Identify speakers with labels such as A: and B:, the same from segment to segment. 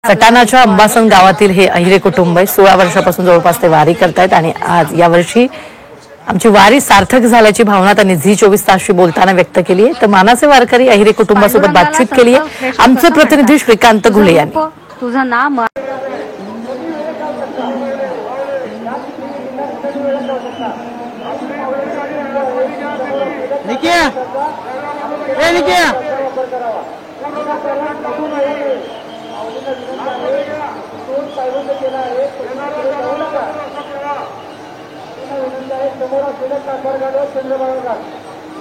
A: सटाणाच्या अंबासन गावातील हे अहिरे कुटुंब आहे. 16 वर्षापासून जवळपास ते वारी करतायत आणि आज यावर्षी आमची वारी सार्थक झाल्याची भावना त्यांनी झी 24 तासशी बोलताना व्यक्त केली आहे. तर मानाचे वारकरी अहिरे कुटुंबासोबत बातचीत केली आहे. आमचे प्रतिनिधी श्रीकांत घुले यांनी.
B: तुझं नाम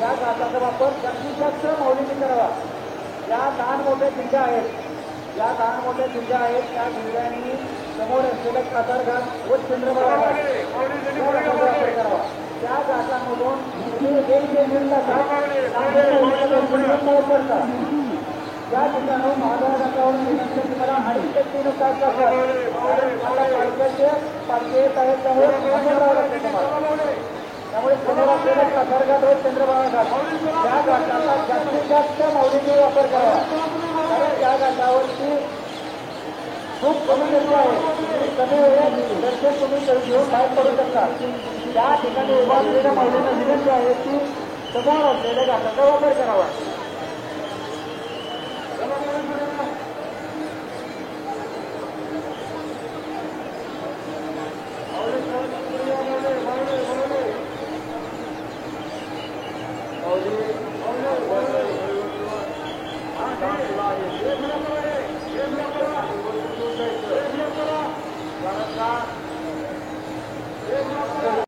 C: या घाटाचा वापर जास्तीत जास्त माऊलीने करावा. या लहान मोठ्या दिंड्या आहेत, या लहान मोठ्या दिंड्या आहेत, त्या दिंड्यांनी समोर असलेला कातार घाट व चंद्रभागा वापर करावा. त्या घाटामधून या ठिकाणी महादेव घाटावरून गेल्यानंतर तुम्हाला 2.5 ते 3 तास पालखी येत आहेत, त्यामुळे समोर असलेला कातार घाट व चंद्रभागा घाट या घाटाचा जास्तीत जास्त माऊलीने वापर करावा. कारण त्या घाटावरती खूप कमी गर्दी आहे. कमी वेळेत दर्शन तुम्ही घेऊन बाहेर पडू शकता. त्या ठिकाणी उभा असलेल्या माऊलींना विनंती आहे की समोर असलेल्या घाटाचा वापर करावा.